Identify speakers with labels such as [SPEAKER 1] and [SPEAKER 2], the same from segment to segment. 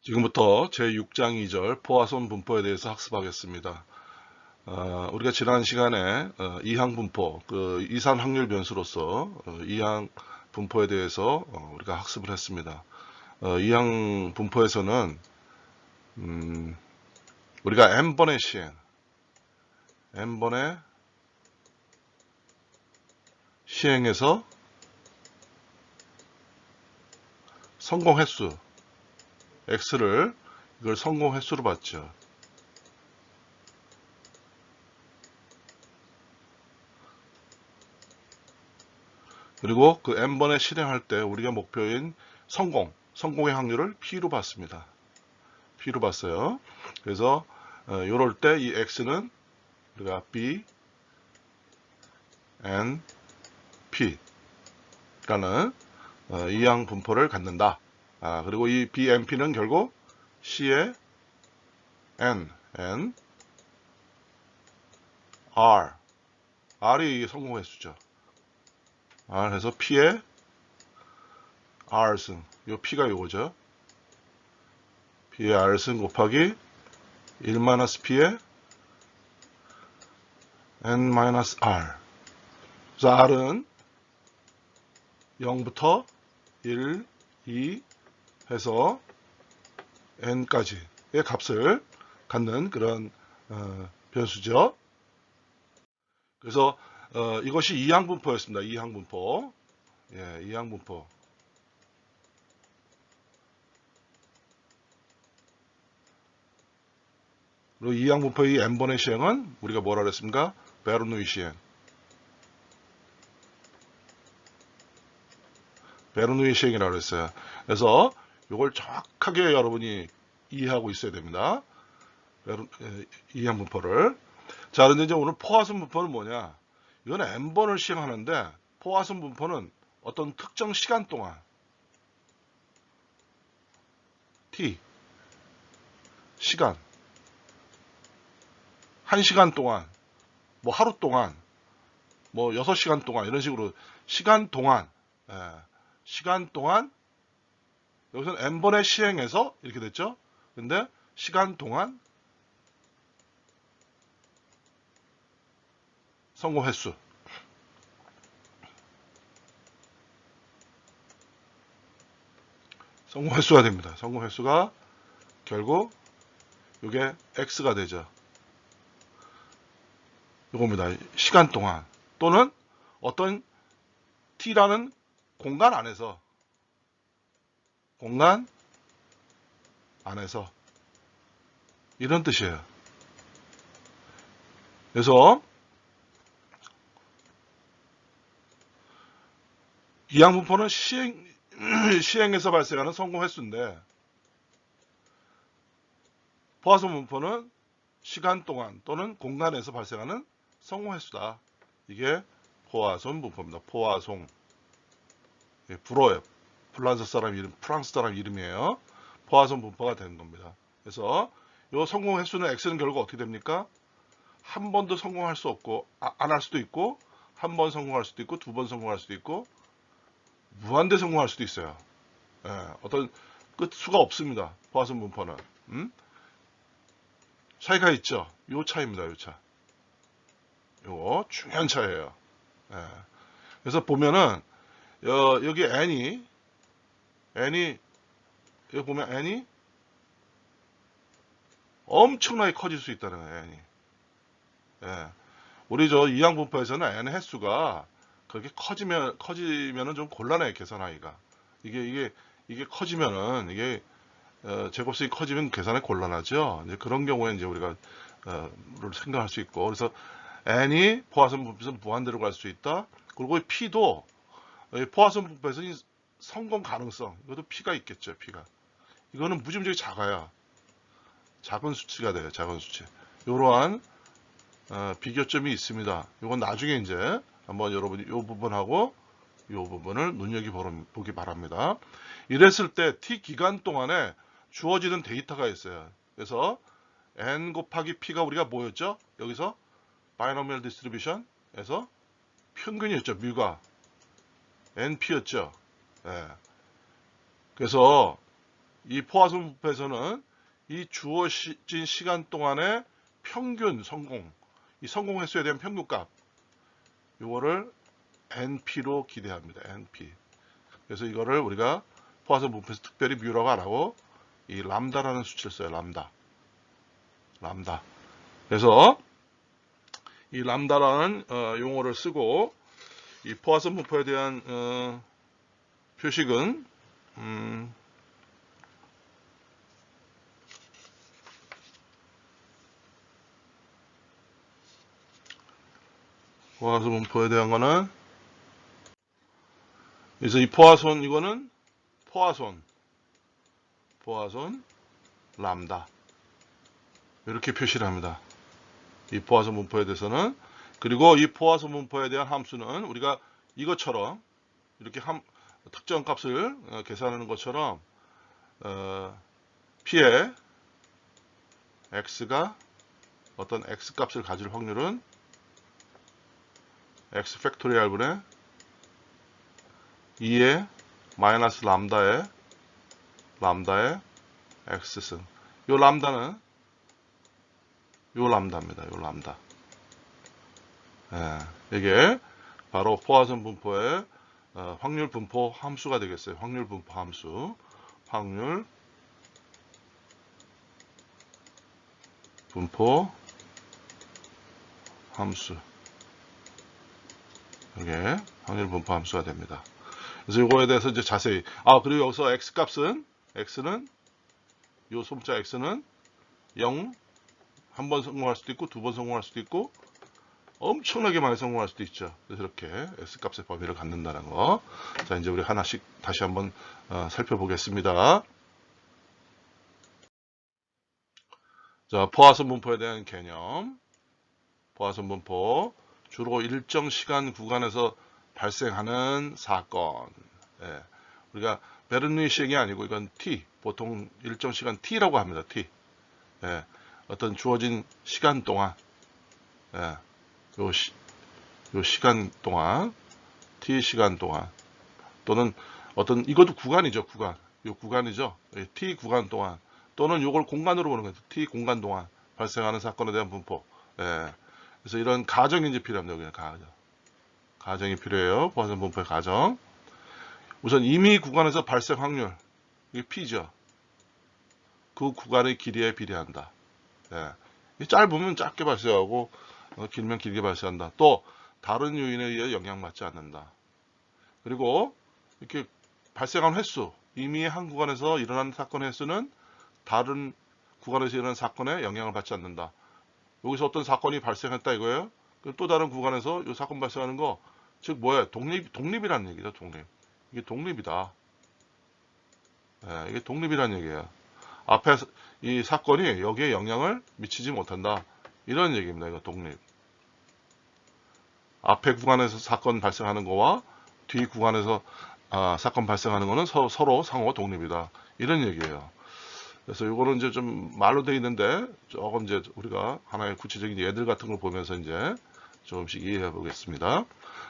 [SPEAKER 1] 지금부터 제6장 2절 포화손 분포에 대해서 학습하겠습니다. 우리가 지난 시간에 이항 분포, 이산 확률 변수로서 이항 분포에 대해서 우리가 학습을 했습니다. 이항 분포에서는 우리가 n번의 시행에서 성공 횟수 x를 이걸 성공 횟수로 봤죠. 그리고 그 n번에 실행할 때 우리가 목표인 성공의 확률을 p로 봤습니다. p로 봤어요. 그래서 이럴 때 이 x는 우리가 b, n, p라는 이항 분포를 갖는다. 그리고 이 b, n, p는 결국 c의 n, r이 성공 횟수죠. 그래서 p의 r승, 요 p가 요거죠. p의 r승 곱하기 1-p의 n-r. 그래서 r은 0부터 1, 2 해서 n까지의 값을 갖는 그런 변수죠. 그래서 이것이 이항 분포였습니다. 이항 분포. 이항 분포. 그리고 이항 분포의 n번의 시행은 우리가 뭐라 그랬습니까? 베르누이 시행. 베르누이 시행이라고 그랬어요. 그래서 이걸 정확하게 여러분이 이해하고 있어야 됩니다. 이항 분포를. 자, 그런데 이제 오늘 포화손 분포는 뭐냐? 이건 n번을 시행하는데 포화손 분포는 어떤 특정 시간 동안 t 시간 1시간 동안 뭐 하루 동안 뭐 6시간 동안 이런 식으로 시간 동안 여기서는 n번의 시행해서 이렇게 됐죠. 근데 시간 동안 성공 횟수 성공 횟수가 됩니다. 성공 횟수가 결국 이게 x가 되죠. 이겁니다. 시간 동안 또는 어떤 t라는 공간 안에서 이런 뜻이에요. 그래서 이항 분포는 시행에서 발생하는 성공 횟수인데 포화손 분포는 시간 동안 또는 공간에서 발생하는 성공 횟수다. 이게 포화손 분포입니다. 포화송. 불어예요. 프랑스 사람 이름이에요. 포화손 분포가 되는 겁니다. 그래서 이 성공 횟수는 x는 결국 어떻게 됩니까? 한 번도 성공할 수 없고 안 할 수도 있고 한 번 성공할 수도 있고 두 번 성공할 수도 있고 무한대 성공할 수도 있어요. 어떤 끝 수가 없습니다. 포화손 분포는. 차이가 있죠. 요 차이입니다. 요 차. 요거 중요한 차이예요. 그래서 보면은 여기 n이 여기 보면 n이 엄청나게 커질 수 있다는 거예요. n이. 우리 이항 분포에서는 n 횟수가 그렇게 커지면은 좀 곤란해요. 계산하기가. 이게 커지면은 이게 제곱식이 커지면 계산이 곤란하죠. 이제 그런 경우에 이제 우리가 생각할 수 있고, 그래서 n이 포화손 분포에서 무한대로 갈 수 있다. 그리고 p도 포화손 분포에서 성공 가능성, 이것도 p가 있겠죠. p가 이거는 무지무지하게 작아야 작은 수치가 돼요. 작은 수치. 이러한 비교점이 있습니다. 이건 나중에 이제 한번 여러분이 이 부분하고 이 부분을 눈여겨보기 바랍니다. 이랬을 때 t 기간 동안에 주어지는 데이터가 있어요. 그래서 n 곱하기 p가 우리가 뭐였죠? 여기서 바이노미얼 디스트리뷰션에서 평균이었죠. 뮤가 np였죠. 그래서 이 포화선 분포에서는 이 주어진 시간 동안의 평균 성공, 이 성공 횟수에 대한 평균값, 요거를 NP로 기대합니다. NP. 그래서 이거를 우리가 포화선 분포에서 특별히 뮤라고 안 하고 이 람다라는 수치를 써요. 람다. 그래서 이 람다라는 용어를 쓰고 이 포화선 분포에 대한 표식은 포화선 분포에 대한 거는, 그래서 이 포화선, 이거는 포화선 람다 이렇게 표시를 합니다. 이 포화선 분포에 대해서는. 그리고 이 포화선 분포에 대한 함수는 우리가 이것처럼 이렇게 특정 값을 계산하는 것처럼 P의 X가 어떤 X 값을 가질 확률은 X 팩토리얼 분의 2의 마이너스 람다의 X승. 요 람다는 요 람다입니다. 요 람다. 이게 바로 포화선 분포의 확률 분포 함수가 되겠어요. 확률 분포 함수. 확률 분포 함수. 이게 확률 분포 함수가 됩니다. 그래서 이거에 대해서 이제 자세히, 그리고 여기서 X 값은, X는, 요 솜자 X는 0, 한 번 성공할 수도 있고, 두 번 성공할 수도 있고, 엄청나게 많이 성공할 수도 있죠. 그래서 이렇게 X값의 범위를 갖는다는 거. 자, 이제 우리 하나씩 다시 한번 살펴보겠습니다. 자, 포화선 분포에 대한 개념. 포화선 분포. 주로 일정 시간 구간에서 발생하는 사건. 우리가 베르누이식이 아니고 이건 T. 보통 일정 시간 T라고 합니다. T. 어떤 주어진 시간 동안. 요 시간 동안, T 시간 동안, 또는 어떤, 이것도 구간이죠, 구간. 요 구간이죠. T 구간 동안, 또는 요걸 공간으로 보는 거죠. T 공간 동안 발생하는 사건에 대한 분포. 그래서 이런 가정이 이제 필요합니다. 여기는 가정이 필요해요. 포화선 분포의 가정. 우선 임의 구간에서 발생 확률. 이게 P죠. 그 구간의 길이에 비례한다. 짧으면 짧게 발생하고, 길면 길게 발생한다. 또 다른 요인에 의해 영향받지 않는다. 그리고 이렇게 발생한 획수, 이미 한 구간에서 일어난 사건의 획수는 다른 구간에서 일어난 사건에 영향을 받지 않는다. 여기서 어떤 사건이 발생했다 이거예요. 또 다른 구간에서 이 사건 발생하는 거, 즉 뭐예요? 독립이라는 얘기죠. 독립. 이게 독립이다. 이게 독립이라는 얘기예요. 앞에 이 사건이 여기에 영향을 미치지 못한다. 이런 얘기입니다. 이거 독립. 앞에 구간에서 사건 발생하는 거와 뒤 구간에서 사건 발생하는 거는 서로 상호 독립이다. 이런 얘기예요. 그래서 이거는 이제 좀 말로 되어 있는데 조금 이제 우리가 하나의 구체적인 예들 같은 걸 보면서 이제 조금씩 이해해 보겠습니다.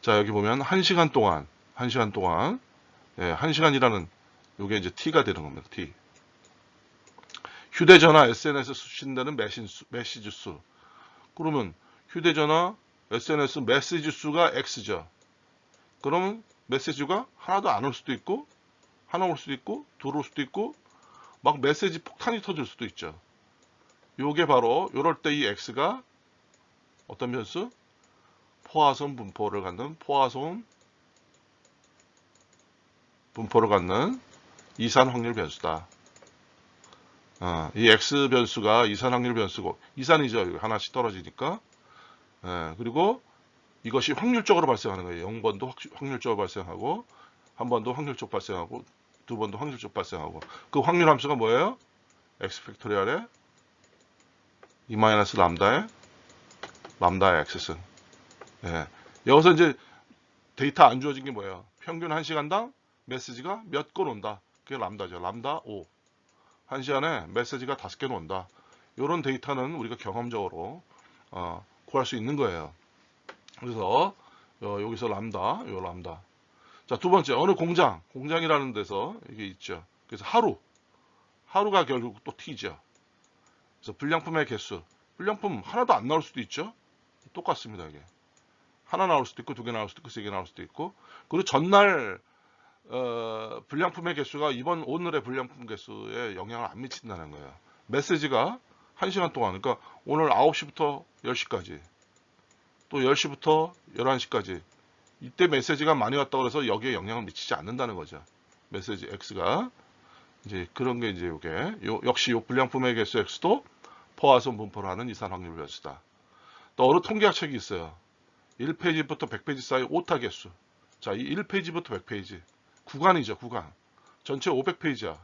[SPEAKER 1] 자, 여기 보면 1시간 동안 1시간이라는 요게 이제 T가 되는 겁니다. T. 휴대전화, SNS 수신되는 메시지 수. 그러면 휴대전화, SNS 메시지 수가 X죠. 그러면 메시지가 하나도 안 올 수도 있고, 하나 올 수도 있고, 둘 올 수도 있고, 막 메시지 폭탄이 터질 수도 있죠. 요게 바로, 요럴 때 이 X가 어떤 변수? 포화선 분포를 갖는, 이산 확률 변수다. 이 X 변수가 이산 확률 변수고, 이산이죠. 하나씩 떨어지니까. 그리고 이것이 확률적으로 발생하는 거예요. 0번도 확률적으로 발생하고, 한 번도 확률적 발생하고, 두 번도 확률적 발생하고. 그 확률 함수가 뭐예요? X 팩토리얼에 2 마이너스 람다의 X승. 여기서 이제 데이터 안 주어진 게 뭐예요? 평균 1시간당 메시지가 몇 건 온다. 그게 람다죠. 람다 5. 1시간에 메시지가 5개는 온다. 이런 데이터는 우리가 경험적으로 구할 수 있는 거예요. 그래서 여기서 람다. 자, 두 번째, 어느 공장이라는 데서 이게 있죠. 그래서 하루 하루가 결국 또 t죠. 그래서 불량품의 개수, 불량품 하나도 안 나올 수도 있죠. 똑같습니다. 이게 하나 나올 수도 있고 2개 나올 수도 있고 3개 나올 수도 있고, 그리고 전날 불량품의 개수가 오늘의 불량품 개수에 영향을 안 미친다는 거예요. 메시지가 1시간 동안, 그러니까 오늘 9시부터 10시까지, 또 10시부터 11시까지, 이때 메시지가 많이 왔다고 해서 여기에 영향을 미치지 않는다는 거죠. 메시지 X가. 이제 그런 게 이제 역시 요 불량품의 개수 X도 포화선 분포를 하는 이산 확률 변수다. 또 어느 통계학 책이 있어요. 1페이지부터 100페이지 사이 오타 개수. 자, 이 1페이지부터 100페이지. 구간이죠, 구간. 전체 500페이지야.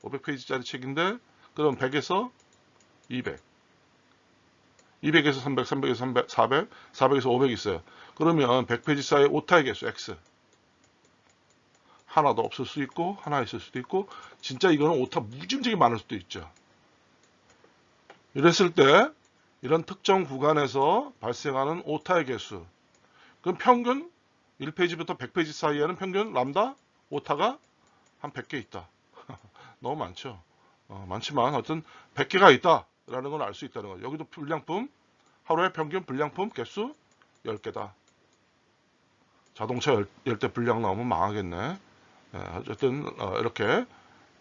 [SPEAKER 1] 500페이지짜리 책인데, 그럼 100에서 200. 200에서 300, 300에서 300, 400, 400에서 500 있어요. 그러면 100페이지 사이 오타의 개수 X. 하나도 없을 수 있고, 하나 있을 수도 있고, 진짜 이거는 오타 무지무지하게 많을 수도 있죠. 이랬을 때, 이런 특정 구간에서 발생하는 오타의 개수. 그럼 평균 1페이지부터 100페이지 사이에는 평균 람다 오타가 한 100개 있다. 너무 많죠. 많지만 어떤 100개가 있다라는 걸 알 수 있다는 거죠. 여기도 불량품, 하루에 평균 불량품 개수 10개다. 자동차 열 대 불량 나오면 망하겠네. 어쨌든 이렇게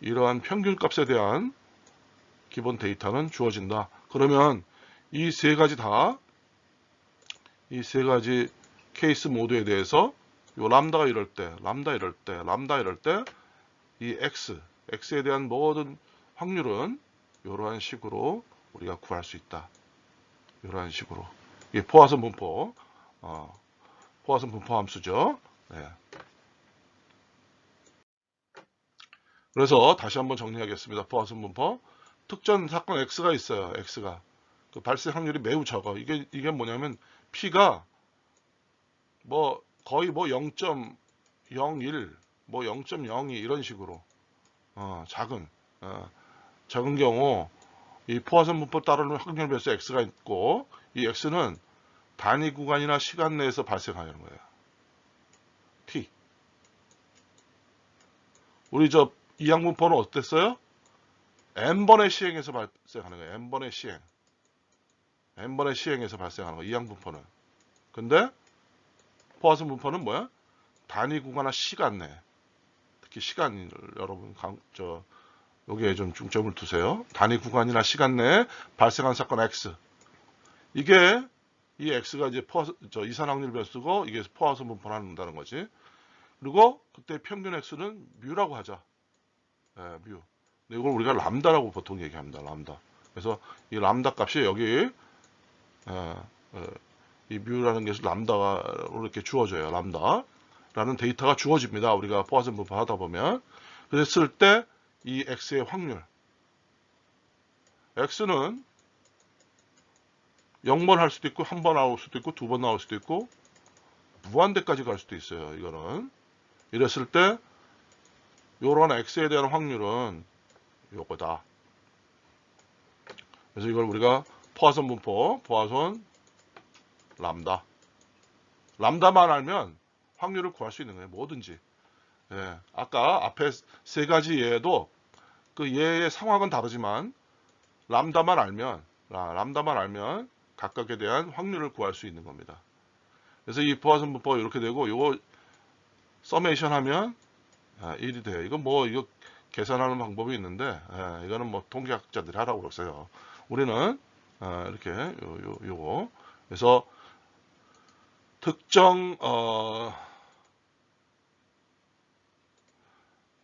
[SPEAKER 1] 이러한 평균 값에 대한 기본 데이터는 주어진다. 그러면 이 세 가지 케이스 모드에 대해서 요 람다가 이럴 때, 람다 이럴 때, 이 X에 대한 모든 확률은 이러한 식으로 우리가 구할 수 있다. 이러한 식으로. 이게 포화선 분포, 포화선 분포 함수죠. 네. 그래서 다시 한번 정리하겠습니다. 포화선 분포. 특정 사건 X가 있어요. X가. 그 발생 확률이 매우 적어. 이게 뭐냐면 P가 거의 0.01, 0.02 이런 식으로 작은 경우 이 포화선 분포 따르는 확률 변수 X가 있고, 이 X는 단위 구간이나 시간 내에서 발생하는 거예요. T. 우리 이항 분포는 어땠어요? n번의 시행에서 발생하는 거예요. n번의 시행. n번의 시행에서 발생하는 거예요. 이항 분포는. 근데 포화선 분포는 뭐야? 단위 구간이나 시간 내. 특히 시간, 여러분 여기에 좀 중점을 두세요. 단위 구간이나 시간 내에 발생한 사건 X. 이게 이 X가 이제 이산 확률 변수고, 이게 포화선 분포를 한다는 거지. 그리고 그때 평균 X는 뮤라고 하자. 뮤. 근데 이걸 우리가 람다라고 보통 얘기합니다. 람다. 그래서 이 람다 값이 여기 이 뮤라는 게 람다가 이렇게 주어져요. 람다라는 데이터가 주어집니다. 우리가 포화선 분포 하다 보면. 그랬을 때 이 X의 확률. X는 0번 할 수도 있고, 1번 나올 수도 있고, 2번 나올 수도 있고, 무한대까지 갈 수도 있어요. 이거는. 이랬을 때 요런 X에 대한 확률은 요거다. 그래서 이걸 우리가 포화선 분포, 포화선 람다. 람다만 알면 확률을 구할 수 있는 거예요. 뭐든지. 예, 아까 앞에 세 가지 예도 그 예의 상황은 다르지만 람다만 알면 각각에 대한 확률을 구할 수 있는 겁니다. 그래서 이 포화선 분포가 이렇게 되고, 요거 서메이션 하면 1이 돼요. 이거 이거 계산하는 방법이 있는데, 이거는 통계학자들이 하라고 그러세요. 우리는 이렇게 요거. 그래서 특정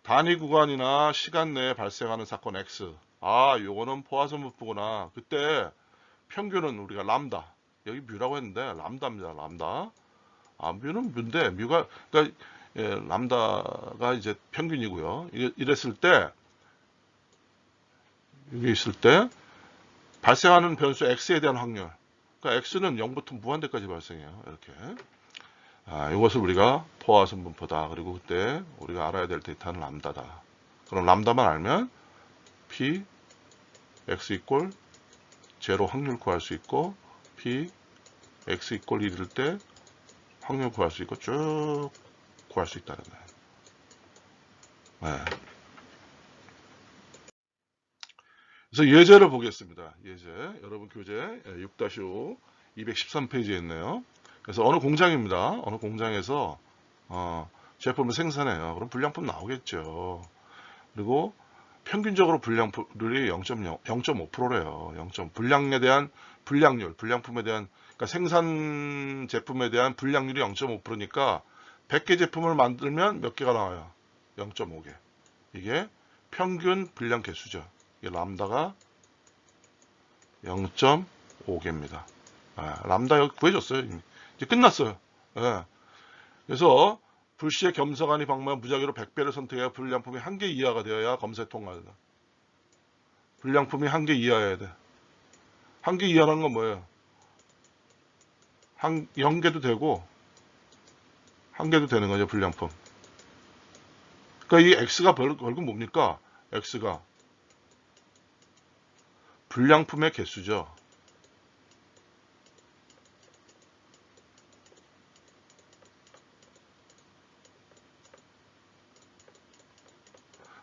[SPEAKER 1] 단위 구간이나 시간 내에 발생하는 사건 X. 요거는 포화선 분포구나. 그때 평균은 우리가 람다. 여기 뮤라고 했는데 람다입니다. 람다. 뮤는 뮤인데 뮤가 그러니까 람다가 이제 평균이고요. 이랬을 때 여기 있을 때 발생하는 변수 X에 대한 확률. 그러니까 X는 0부터 무한대까지 발생해요. 이렇게. 이것을 우리가 포화선 분포다. 그리고 그때 우리가 알아야 될 데이터는 람다다. 그럼 람다만 알면 P, X 이꼴 제로 확률 구할 수 있고, P, X 이꼴 1일 때 확률 구할 수 있고, 쭉 구할 수 있다는 거예요. 그래서 예제를 보겠습니다. 예제. 여러분 교재 6-5 213페이지에 있네요. 그래서 어느 공장입니다. 어느 공장에서 제품을 생산해요. 그럼 불량품 나오겠죠. 그리고 평균적으로 불량률이 0.5%래요. 0. 불량에 대한 불량률, 불량품에 대한 그러니까 생산 제품에 대한 불량률이 0.5%니까 100개 제품을 만들면 몇 개가 나와요? 0.5개. 이게 평균 불량 개수죠. 이게 람다가 0.5개입니다. 람다 여기 구해줬어요. 이제 끝났어요. 예. 그래서 불시에 겸사관이 방문한 무작위로 100배를 선택해야 불량품이 1개 이하가 되어야 검사에 통과한다. 불량품이 1개 이하여야 돼. 1개 이하라는 건 뭐예요? 0개도 되고 1개도 되는 거죠. 불량품. 그러니까 이 X가 결국 뭡니까? X가 불량품의 개수죠.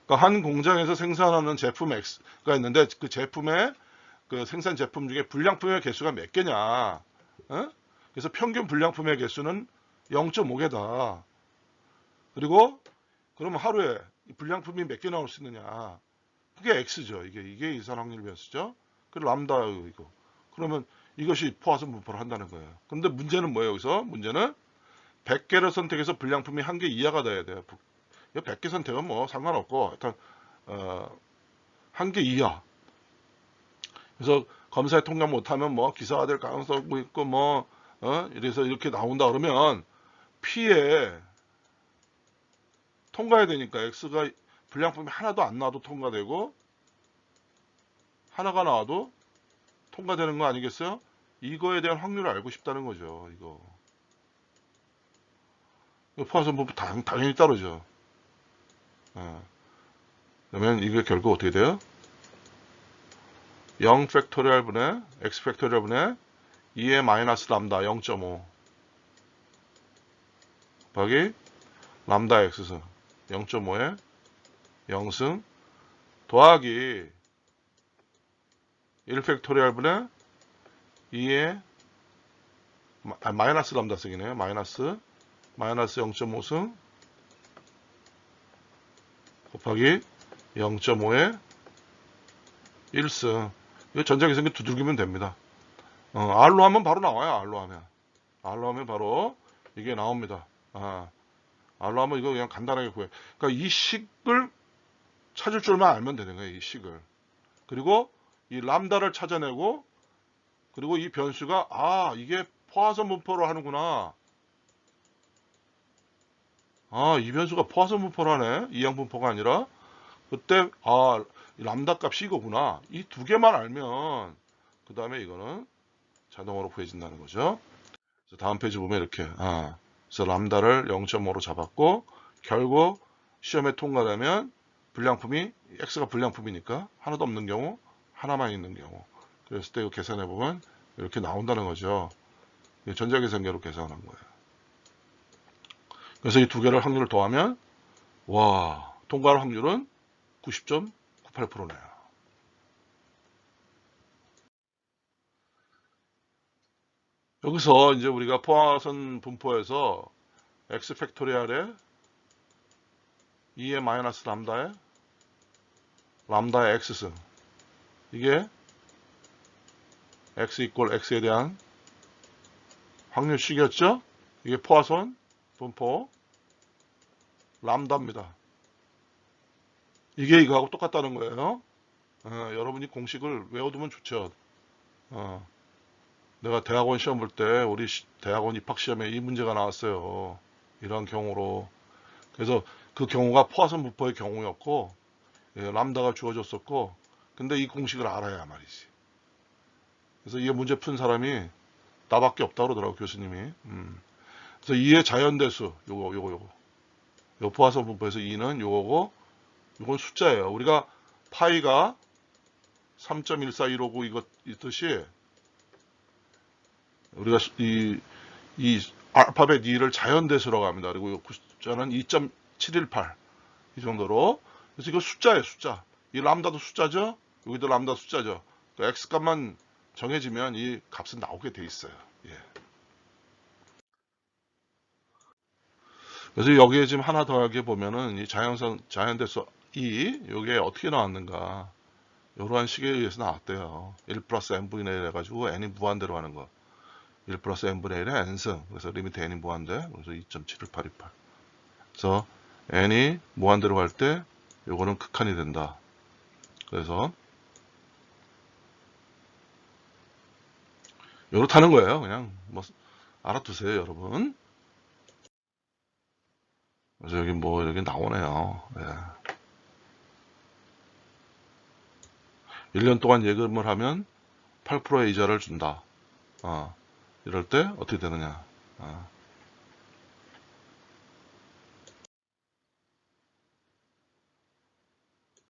[SPEAKER 1] 그러니까 한 공장에서 생산하는 제품 X가 있는데 그 제품의 그 생산 제품 중에 불량품의 개수가 몇 개냐? 그래서 평균 불량품의 개수는 0.5개다. 그리고 그러면 하루에 불량품이 몇 개 나올 수 있느냐? 그게 X죠. 이게 이산 확률 변수죠. 그 람다 이거. 그러면 이것이 포화선 분포를 한다는 거예요. 그런데 문제는 뭐예요? 여기서 문제는 100개를 선택해서 불량품이 1개 이하가 돼야 돼요. 100개 선택은 뭐 상관없고 일단 1개 이하. 그래서 검사에 통과 못하면 뭐 기사가 될 가능성도 있고 뭐 이래서 이렇게 나온다 그러면 P에 통과해야 되니까 X가 불량품이 하나도 안 나와도 통과되고 하나가 나와도 통과되는 거 아니겠어요? 이거에 대한 확률을 알고 싶다는 거죠. 이거 포화선 분포 당연히 따르죠. 그러면 이게 결국 어떻게 돼요? 0 팩토리얼 분의 x 팩토리얼 분의 2의 마이너스 람다 0.5 곱하기 람다 x승 0.5의 0승 더하기 1 팩토리얼 분의 2의 마이너스 람다 승이네요. 마이너스 0.5승 곱하기 0.5의 1승. 이거 전자계산기 두들기면 됩니다. R로 하면 바로 나와요. R로 하면 바로 이게 나옵니다. R로 하면 이거 그냥 간단하게 구해. 그러니까 이 식을 찾을 줄만 알면 되는 거예요. 이 식을. 그리고 이 람다를 찾아내고 그리고 이 변수가 이게 포화선 분포를 하는구나. 이 변수가 포화선 분포를 하네. 이항 분포가 아니라. 그때 람다 값이 이거구나. 이 두 개만 알면 그 다음에 이거는 자동으로 구해진다는 거죠. 그래서 다음 페이지 보면 이렇게 그래서 람다를 0.5로 잡았고 결국 시험에 통과되면 불량품이 X가 불량품이니까 하나도 없는 경우 하나만 있는 경우 그랬을 때 이거 계산해 보면 이렇게 나온다는 거죠. 전자계산기로 계산한 거예요. 그래서 이 두 개를 확률을 더하면 통과 확률은 90.98%네요. 여기서 이제 우리가 포화선 분포에서 x 팩토리얼에 2의 마이너스 람다의 x승 이게 x 이꼴 x에 대한 확률식이었죠? 이게 포화선 분포 람다입니다. 이게 이거하고 똑같다는 거예요. 여러분이 공식을 외워두면 좋죠. 내가 대학원 시험 볼 때 우리 대학원 입학 시험에 이 문제가 나왔어요. 이러한 경우로. 그래서 그 경우가 포화선 분포의 경우였고 람다가 주어졌었고 근데 이 공식을 알아야 말이지. 그래서 이 문제 푼 사람이 나밖에 없다고 그러더라고 교수님이. 그래서 2의 자연대수 요거 요 포화선 분포에서 2는 요거고 이건 숫자예요. 우리가 파이가 3.14159 이것 있듯이 우리가 이 알파벳 2를 자연대수라고 합니다. 그리고 이 숫자는 2.718 이 정도로. 그래서 이거 숫자예요. 숫자. 이 람다도 숫자죠. 여기도 람다 숫자죠. 그 x 값만 정해지면 이 값은 나오게 돼 있어요. 예. 그래서 여기에 지금 하나 더하게 보면은 이 자연대수 요게 어떻게 나왔는가. 이러한 식에 의해서 나왔대요. 1 플러스 n분의 1 해가지고 n이 무한대로 하는 거. 1 플러스 n분의 1의 n승. 그래서 리미트 n이 무한대. 그래서 2.71828. 그래서 n이 무한대로 갈 때 요거는 극한이 된다. 그래서 요렇다는 거예요. 그냥 뭐 알아두세요, 여러분. 그래서 여기 뭐 여기 나오네요. 예. 1년 동안 예금을 하면 8%의 이자를 준다. 이럴 때 어떻게 되느냐.